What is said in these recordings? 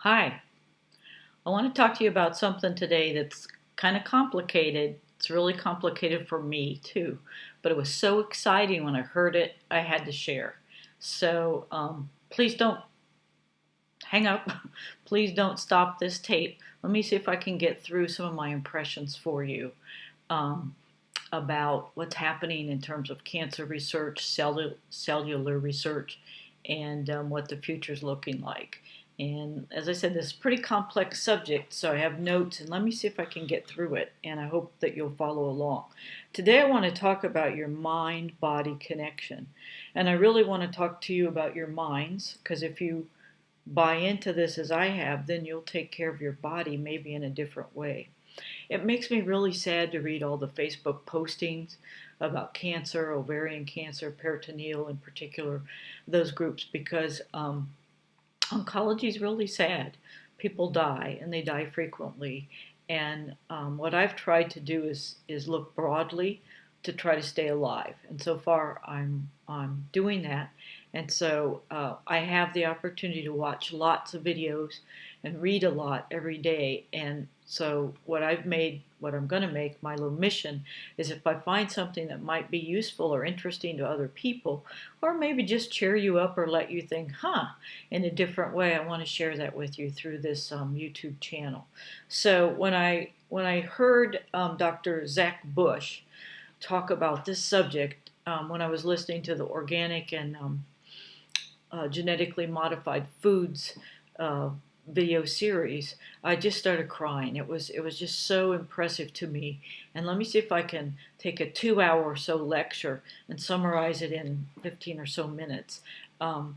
Hi, I want to talk to you about something today that's kind of complicated. It's really complicated for me too, but it was so exciting when I heard it, I had to share. So please don't hang up. Please don't stop this tape. Let me see if I can get through some of my impressions for you um, about what's happening in terms of cancer research, cellular research, and what the future is looking like. And as I said, this is a pretty complex subject, so I have notes, and let me see if I can get through it, and I hope that you'll follow along. Today I want to talk about your mind-body connection, and I really want to talk to you about your minds, because if you buy into this as I have, then you'll take care of your body maybe in a different way. It makes me really sad to read all the Facebook postings about cancer, ovarian cancer, peritoneal in particular, those groups, because oncology is really sad. People die, and they die frequently. And what I've tried to do is look broadly to try to stay alive. And so far, I'm doing that. And so I have the opportunity to watch lots of videos and read a lot every day. And so what I'm going to make, my little mission, is if I find something that might be useful or interesting to other people, or maybe just cheer you up or let you think, in a different way, I want to share that with you through this YouTube channel. So when I heard Dr. Zach Bush talk about this subject, when I was listening to the organic and genetically modified foods video series, I just started crying. It was just so impressive to me. And let me see if I can take a 2 hour or so lecture and summarize it in 15 or so minutes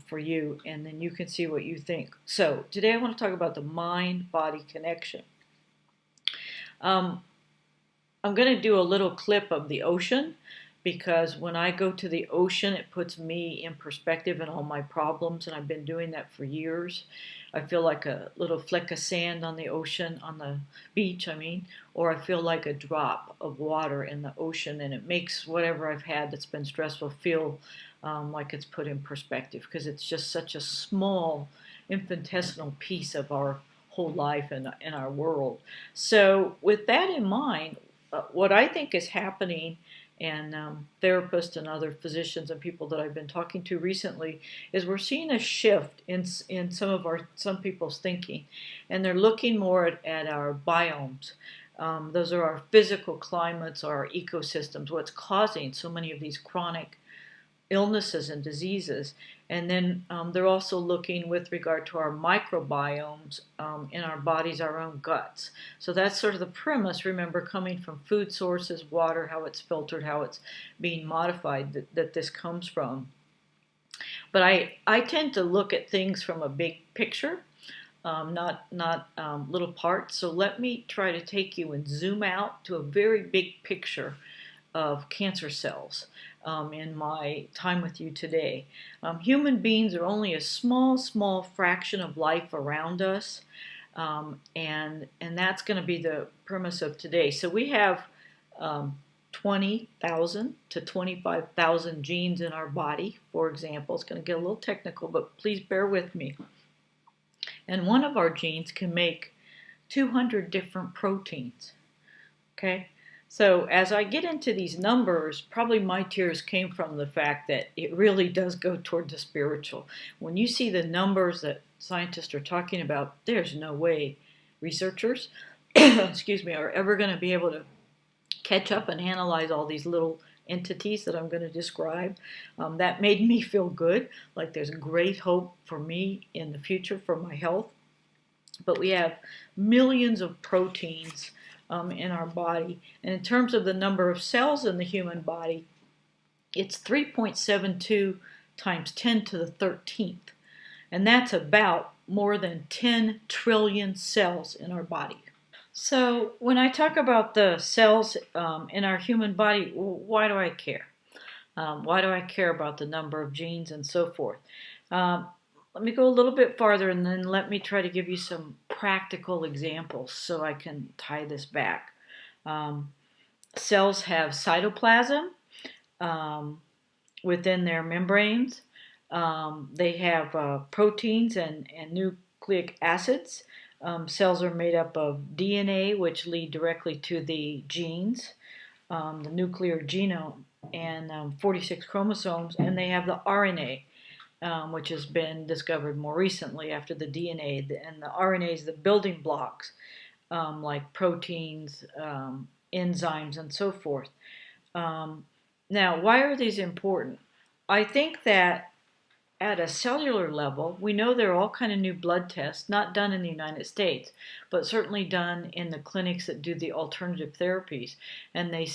for you, and then you can see what you think. So today I want to talk about the mind-body connection. I'm going to do a little clip of the ocean, because when I go to the ocean, it puts me in perspective and all my problems, and I've been doing that for years. I feel like a little fleck of sand on the ocean, on the beach, or I feel like a drop of water in the ocean, and it makes whatever I've had that's been stressful feel like it's put in perspective, because it's just such a small, infinitesimal piece of our whole life and in our world. So with that in mind, what I think is happening, and therapists and other physicians and people that I've been talking to recently, is we're seeing a shift in some people's thinking, and they're looking more at our biomes. Those are our physical climates, our ecosystems, what's causing so many of these chronic illnesses and diseases. And then they're also looking with regard to our microbiomes in our bodies, our own guts. So that's sort of the premise, remember, coming from food sources, water, how it's filtered, how it's being modified, that this comes from. But I tend to look at things from a big picture, not little parts. So let me try to take you and zoom out to a very big picture of cancer cells in my time with you today. Human beings are only a small fraction of life around us, and that's going to be the premise of today. So we have 20,000 to 25,000 genes in our body, for example. It's going to get a little technical, but please bear with me. And one of our genes can make 200 different proteins, okay? So as I get into these numbers, probably my tears came from the fact that it really does go toward the spiritual. When you see the numbers that scientists are talking about, there's no way researchers excuse me, are ever going to be able to catch up and analyze all these little entities that I'm going to describe. That made me feel good, like there's great hope for me in the future for my health. But we have millions of proteins in our body. And in terms of the number of cells in the human body, it's 3.72 times 10 to the 13th. And that's about more than 10 trillion cells in our body. So when I talk about the cells in our human body, why do I care? Why do I care about the number of genes and so forth? Let me go a little bit farther, and then let me try to give you some practical examples so I can tie this back. Cells have cytoplasm within their membranes. They have proteins and nucleic acids. Cells are made up of DNA, which lead directly to the genes, the nuclear genome, and 46 chromosomes, and they have the RNA, which has been discovered more recently after the DNA, and the RNA is the building blocks, like proteins, enzymes, and so forth. Now, why are these important? I think that at a cellular level, we know there are all kind of new blood tests, not done in the United States, but certainly done in the clinics that do the alternative therapies. And they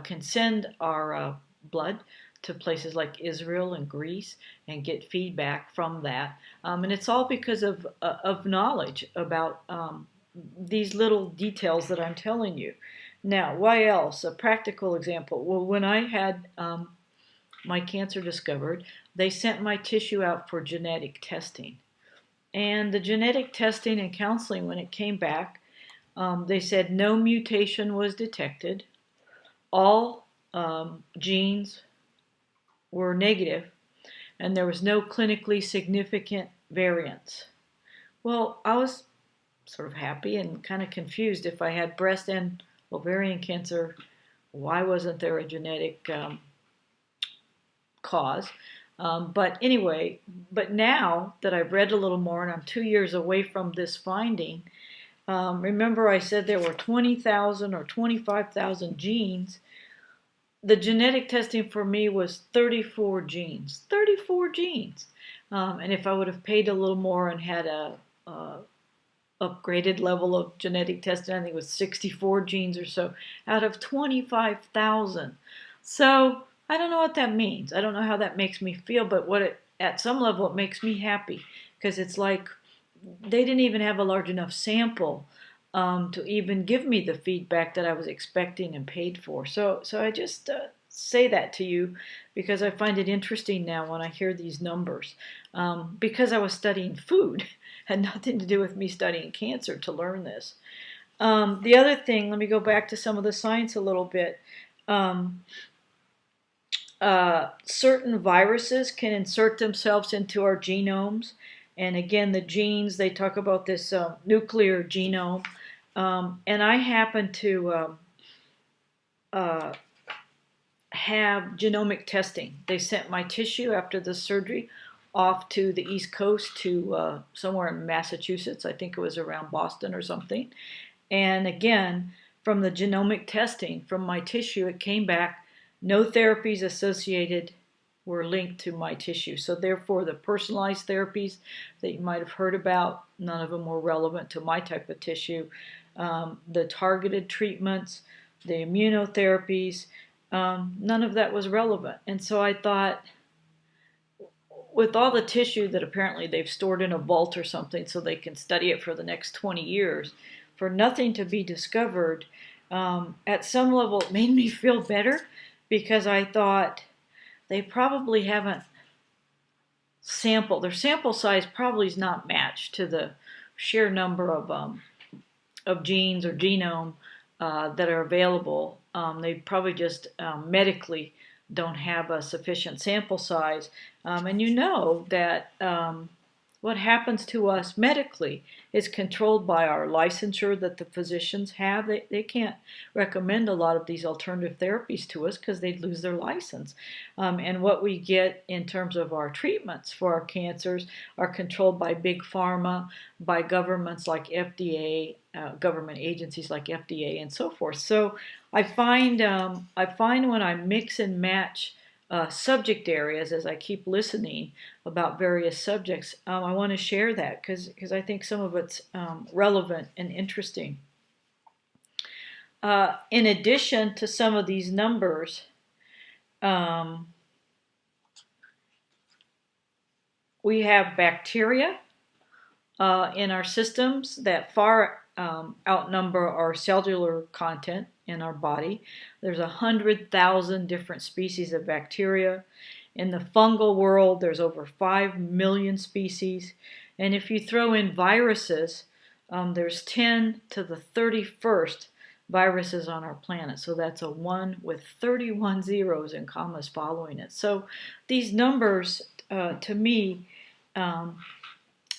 can send our blood to places like Israel and Greece and get feedback from that. And it's all because of knowledge about these little details that I'm telling you. Now, why else? A practical example. Well, when I had my cancer discovered, they sent my tissue out for genetic testing. And the genetic testing and counseling, when it came back, they said no mutation was detected. All genes were negative, and there was no clinically significant variance. Well, I was sort of happy and kind of confused. If I had breast and ovarian cancer, why wasn't there a genetic cause? But anyway, but now that I've read a little more and I'm 2 years away from this finding, remember I said there were 20,000 or 25,000 genes. The genetic testing for me was 34 genes. 34 genes. And if I would have paid a little more and had a upgraded level of genetic testing, I think it was 64 genes or so out of 25,000. So I don't know what that means. I don't know how that makes me feel, but at some level it makes me happy, because it's like they didn't even have a large enough sample to even give me the feedback that I was expecting and paid for. So I just say that to you because I find it interesting now when I hear these numbers, because I was studying food, had nothing to do with me studying cancer to learn this. The other thing, let me go back to some of the science a little bit. Certain viruses can insert themselves into our genomes. And again, the genes, they talk about this nuclear genome. And I happen to have genomic testing. They sent my tissue after the surgery off to the East Coast to somewhere in Massachusetts. I think it was around Boston or something. And again, from the genomic testing from my tissue, it came back no therapies associated were linked to my tissue. So therefore, the personalized therapies that you might have heard about, none of them were relevant to my type of tissue. The targeted treatments, the immunotherapies, none of that was relevant. And so I thought, with all the tissue that apparently they've stored in a vault or something so they can study it for the next 20 years, for nothing to be discovered, at some level it made me feel better, because I thought they probably haven't sampled. Their sample size probably is not matched to the sheer number of genes or genome that are available. They probably just medically don't have a sufficient sample size. And you know that what happens to us medically is controlled by our licensure that the physicians have. They can't recommend a lot of these alternative therapies to us because they'd lose their license. And what we get in terms of our treatments for our cancers are controlled by big pharma, by governments like FDA, government agencies like FDA, and so forth. So I find when I mix and match subject areas, as I keep listening about various subjects, I want to share that because I think some of it's relevant and interesting. In addition to some of these numbers, we have bacteria in our systems that far outnumber our cellular content in our body. There's 100,000 different species of bacteria. In the fungal world, there's over 5 million species. And if you throw in viruses, there's 10 to the 31st viruses on our planet. So that's a 1 with 31 zeros and commas following it. So these numbers, to me,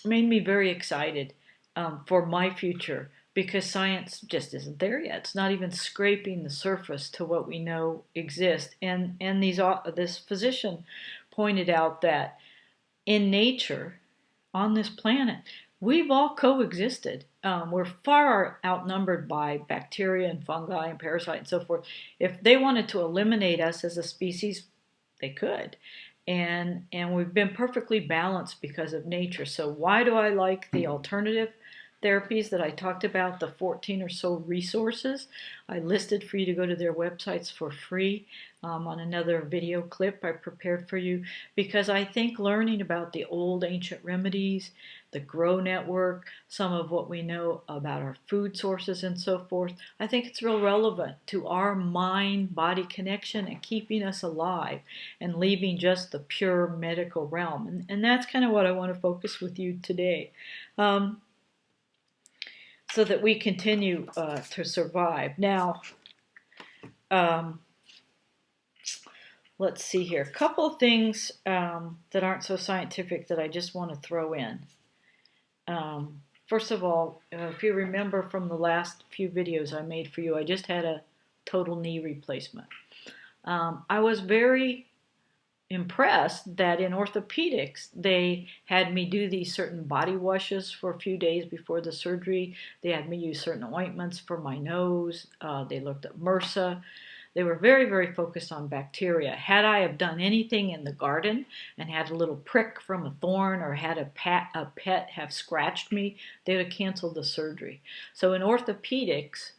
made me very excited for my future because science just isn't there yet. It's not even scraping the surface to what we know exists. And this physician pointed out that in nature, on this planet, we've all coexisted. We're far outnumbered by bacteria and fungi and parasites and so forth. If they wanted to eliminate us as a species, they could. And we've been perfectly balanced because of nature. So why do I like the alternative therapies that I talked about, the 14 or so resources I listed for you to go to their websites for free on another video clip I prepared for you, because I think learning about the old ancient remedies, the Grow Network, some of what we know about our food sources and so forth, I think it's real relevant to our mind-body connection and keeping us alive and leaving just the pure medical realm. And that's kind of what I want to focus with you today. So that we continue to survive. Now, let's see here. A couple of things that aren't so scientific that I just want to throw in. First of all, if you remember from the last few videos I made for you, I just had a total knee replacement. I was very impressed that in orthopedics they had me do these certain body washes for a few days before the surgery. They had me use certain ointments for my nose. They looked at MRSA. They were very, very focused on bacteria. Had I have done anything in the garden and had a little prick from a thorn or had a pet have scratched me, they would have canceled the surgery. So in orthopedics,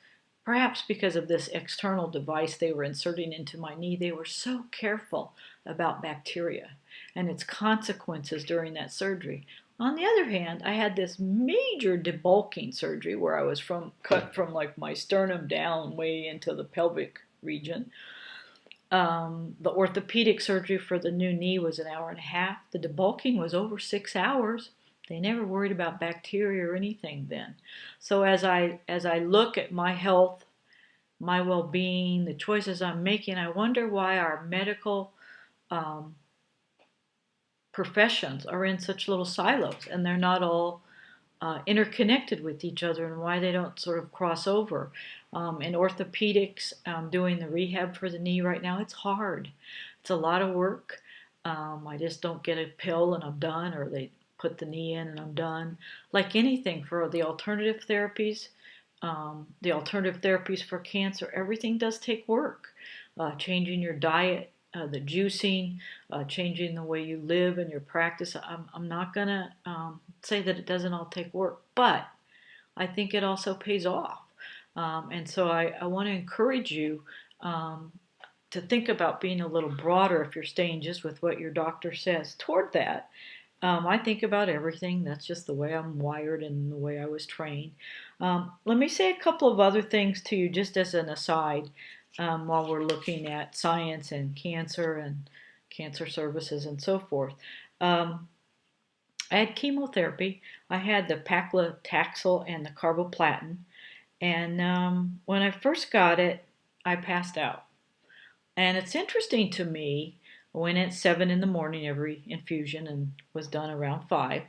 perhaps because of this external device they were inserting into my knee, they were so careful about bacteria and its consequences during that surgery. On the other hand, I had this major debulking surgery where I was cut from like my sternum down way into the pelvic region. The orthopedic surgery for the new knee was 1.5 hours. The debulking was over 6 hours. They never worried about bacteria or anything then. So as I look at my health, my well-being, the choices I'm making, I wonder why our medical professions are in such little silos and they're not all interconnected with each other, and why they don't sort of cross over. In orthopedics, doing the rehab for the knee right now, it's hard. It's a lot of work. I just don't get a pill and I'm done, or they put the knee in and I'm done. Like anything for the alternative therapies for cancer, everything does take work. Changing your diet, the juicing, changing the way you live and your practice. I'm not going to say that it doesn't all take work, but I think it also pays off. And so I want to encourage you to think about being a little broader if you're staying just with what your doctor says. Toward that, I think about everything. That's just the way I'm wired and the way I was trained. Let me say a couple of other things to you just as an aside while we're looking at science and cancer services and so forth. I had chemotherapy. I had the paclitaxel and the carboplatin. And when I first got it, I passed out. And it's interesting to me, I went at 7 in the morning every infusion and was done around 5.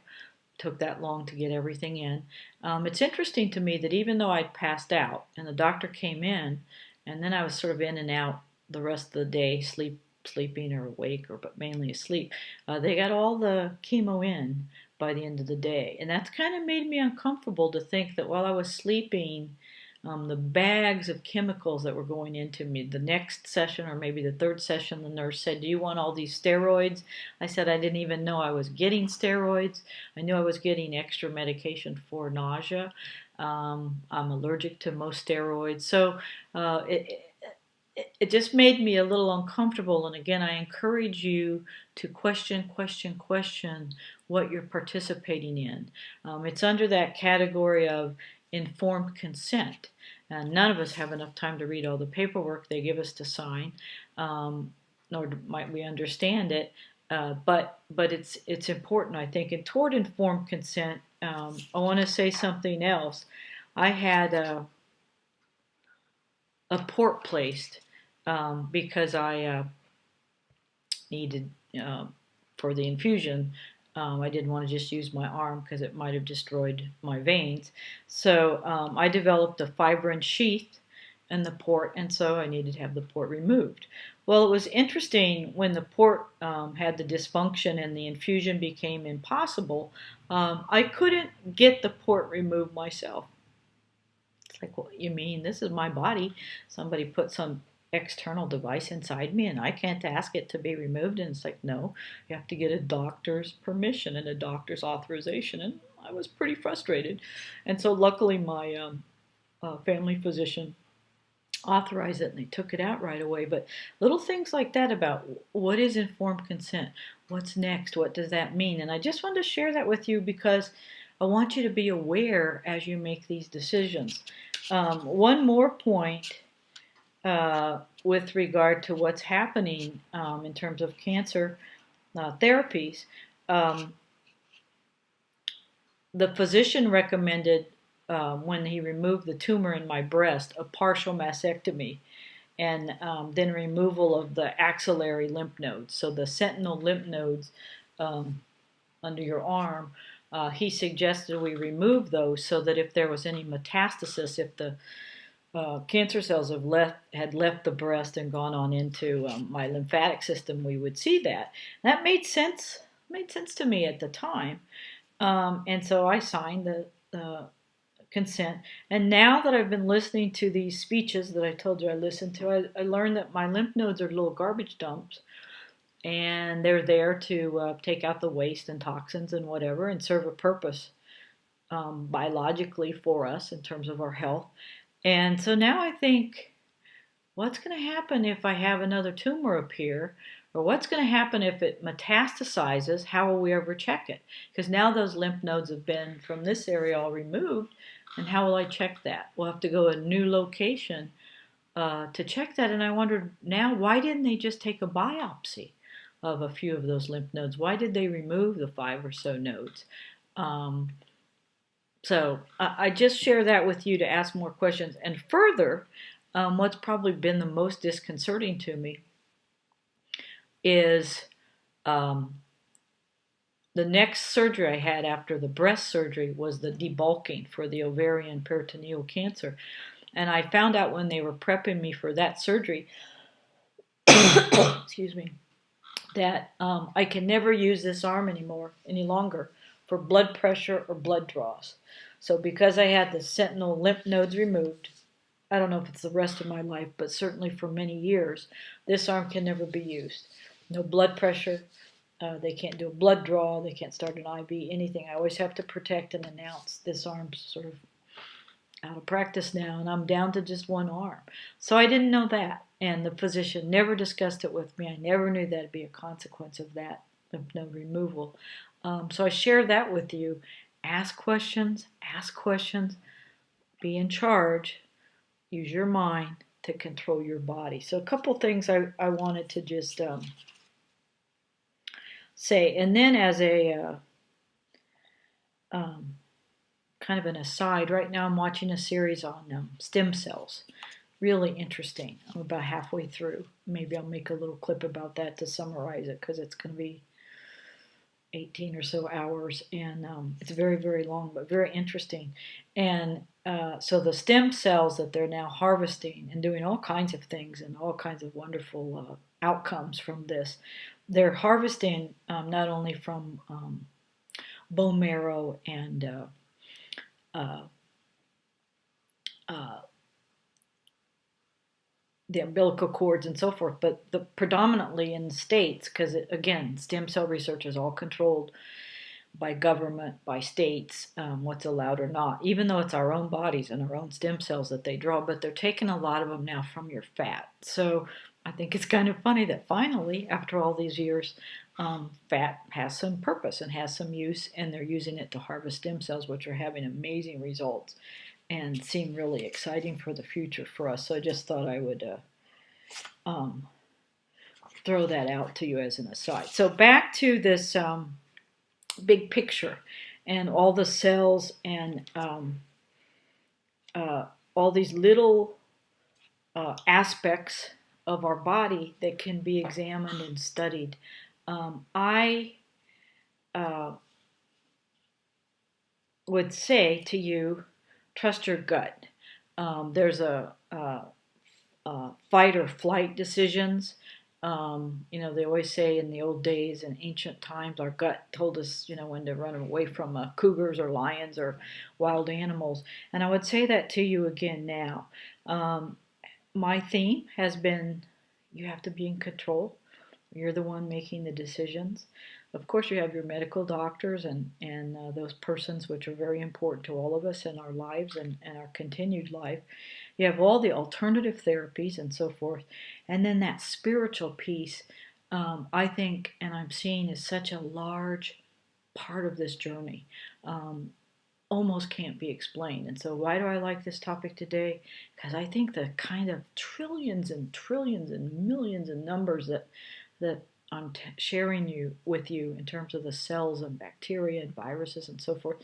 Took that long to get everything in. It's interesting to me that even though I'd passed out and the doctor came in, and then I was sort of in and out the rest of the day, sleeping or awake, but mainly asleep, they got all the chemo in by the end of the day. And that's kind of made me uncomfortable to think that while I was sleeping, the bags of chemicals that were going into me, the next session or maybe the third session, the nurse said, "Do you want all these steroids?" I said I didn't even know I was getting steroids. I knew I was getting extra medication for nausea. I'm allergic to most steroids. So it just made me a little uncomfortable. And again, I encourage you to question what you're participating in. It's under that category of informed consent. And none of us have enough time to read all the paperwork they give us to sign, nor might we understand it. But it's important, I think. And toward informed consent, I want to say something else. I had a port placed because I needed, for the infusion, I didn't want to just use my arm because it might have destroyed my veins. So I developed a fibrin sheath in the port, and so I needed to have the port removed. Well, it was interesting when the port had the dysfunction and the infusion became impossible. I couldn't get the port removed myself. It's like, what you mean? This is my body. Somebody put some external device inside me and I can't ask it to be removed. And it's like, no, you have to get a doctor's permission and a doctor's authorization. And I was pretty frustrated. And so luckily my family physician authorized it and they took it out right away. But little things like that about what is informed consent, what's next, what does that mean? And I just wanted to share that with you because I want you to be aware as you make these decisions. One more point with regard to what's happening in terms of cancer therapies. The physician recommended, when he removed the tumor in my breast, a partial mastectomy and then removal of the axillary lymph nodes. So the sentinel lymph nodes under your arm, he suggested we remove those so that if there was any metastasis, if the cancer cells had left the breast and gone on into my lymphatic system, we would see that. That made sense to me at the time. And so I signed the consent. And now that I've been listening to these speeches that I told you I listened to, I learned that my lymph nodes are little garbage dumps. And they're there to take out the waste and toxins and whatever and serve a purpose biologically for us in terms of our health. And so now I think, what's going to happen if I have another tumor appear? Or what's going to happen if it metastasizes? How will we ever check it? Because now those lymph nodes have been from this area all removed. And how will I check that? We'll have to go to a new location to check that. And I wondered now, why didn't they just take a biopsy of a few of those lymph nodes? Why did they remove the 5 or so nodes? So I just share that with you to ask more questions. And further, what's probably been the most disconcerting to me is the next surgery I had after the breast surgery was the debulking for the ovarian peritoneal cancer. And I found out when they were prepping me for that surgery, excuse me, that I can never use this arm any longer for blood pressure or blood draws. So because I had the sentinel lymph nodes removed, I don't know if it's the rest of my life, but certainly for many years, this arm can never be used. No blood pressure. They can't do a blood draw. They can't start an IV, anything. I always have to protect and announce this arm's sort of out of practice now, and I'm down to just one arm. So I didn't know that, and the physician never discussed it with me. I never knew that'd be a consequence of that lymph node removal. So I share that with you. Ask questions, be in charge, use your mind to control your body. So a couple things I wanted to just say. And then as a kind of an aside, right now I'm watching a series on stem cells. Really interesting. I'm about halfway through. Maybe I'll make a little clip about that to summarize it because it's going to be 18 or so hours, and it's very, very long, but very interesting. And so the stem cells that they're now harvesting and doing all kinds of things and all kinds of wonderful outcomes from this, they're harvesting not only from bone marrow and the umbilical cords and so forth, but predominantly in the states, because again, stem cell research is all controlled by government, by states, what's allowed or not, even though it's our own bodies and our own stem cells that they draw, but they're taking a lot of them now from your fat. So I think it's kind of funny that finally, after all these years, fat has some purpose and has some use, and they're using it to harvest stem cells, which are having amazing results and seem really exciting for the future for us. So I just thought I would throw that out to you as an aside. So back to this big picture and all the cells and all these little aspects of our body that can be examined and studied. I uh, would say to you, trust your gut. There's a fight or flight decisions. They always say in the old days, in ancient times, our gut told us, when to run away from cougars or lions or wild animals. And I would say that to you again now. My theme has been you have to be in control. You're the one making the decisions. Of course, you have your medical doctors and those persons which are very important to all of us in our lives and our continued life. You have all the alternative therapies and so forth. And then that spiritual piece, I think, and I'm seeing, is such a large part of this journey. Almost can't be explained. And so, why do I like this topic today? Because I think the kind of trillions and trillions and millions of numbers that I'm sharing with you in terms of the cells and bacteria and viruses and so forth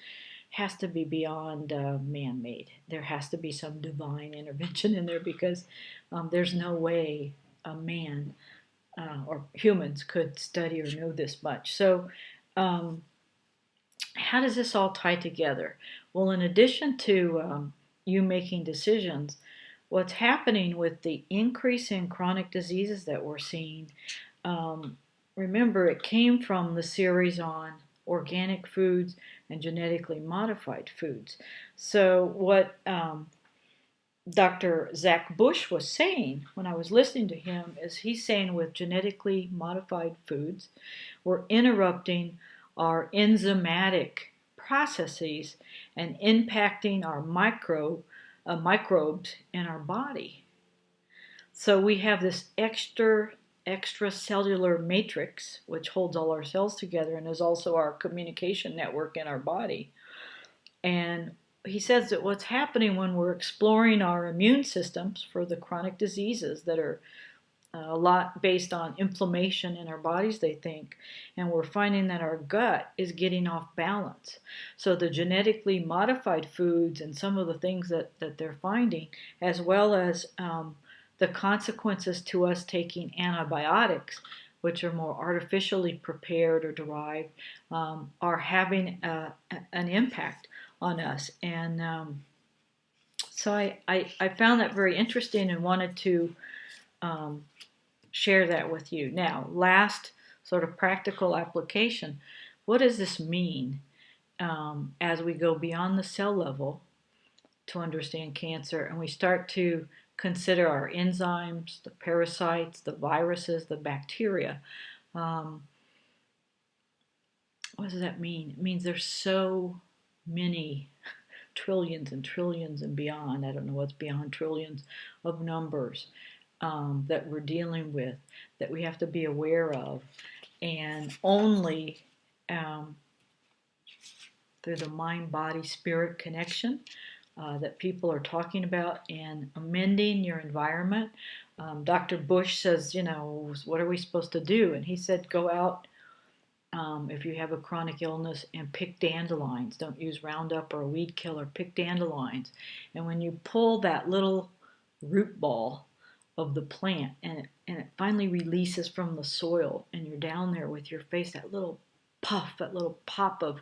has to be beyond man-made. There has to be some divine intervention in there because there's no way a man or humans could study or know this much. So how does this all tie together? Well, in addition to you making decisions, what's happening with the increase in chronic diseases that we're seeing, remember, it came from the series on organic foods and genetically modified foods. So what Dr. Zach Bush was saying when I was listening to him is he's saying with genetically modified foods, we're interrupting our enzymatic processes and impacting our microbes in our body. So we have this extracellular matrix, which holds all our cells together and is also our communication network in our body. And he says that what's happening when we're exploring our immune systems for the chronic diseases that are a lot based on inflammation in our bodies, they think, and we're finding that our gut is getting off balance. So the genetically modified foods and some of the things that they're finding, as well as the consequences to us taking antibiotics, which are more artificially prepared or derived, are having an impact on us. And so I found that very interesting and wanted to share that with you. Now, last sort of practical application, what does this mean as we go beyond the cell level to understand cancer and we start to consider our enzymes, the parasites, the viruses, the bacteria? What does that mean? It means there's so many trillions and trillions and beyond. I don't know what's beyond trillions of numbers that we're dealing with, that we have to be aware of, and only through the mind-body-spirit connection that people are talking about and amending your environment. Dr. Bush says, what are we supposed to do? And he said, go out if you have a chronic illness and pick dandelions. Don't use Roundup or a weed killer. Pick dandelions. And when you pull that little root ball of the plant and it finally releases from the soil and you're down there with your face, that little puff, that little pop of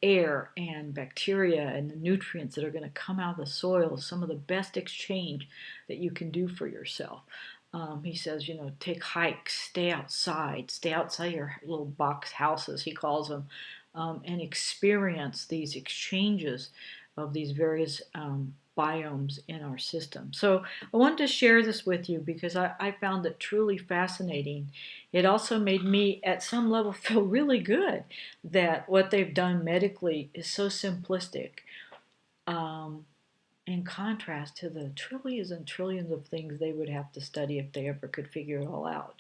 air and bacteria and the nutrients that are going to come out of the soil is some of the best exchange that you can do for yourself. He says, take hikes, stay outside your little box houses, he calls them, and experience these exchanges of these various biomes in our system. So I wanted to share this with you because I found it truly fascinating. It also made me, at some level, feel really good that what they've done medically is so simplistic. In contrast to the trillions and trillions of things they would have to study if they ever could figure it all out.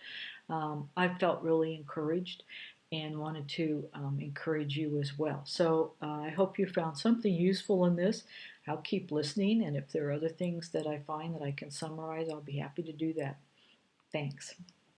I felt really encouraged and wanted to encourage you as well. So I hope you found something useful in this. I'll keep listening, and if there are other things that I find that I can summarize, I'll be happy to do that. Thanks.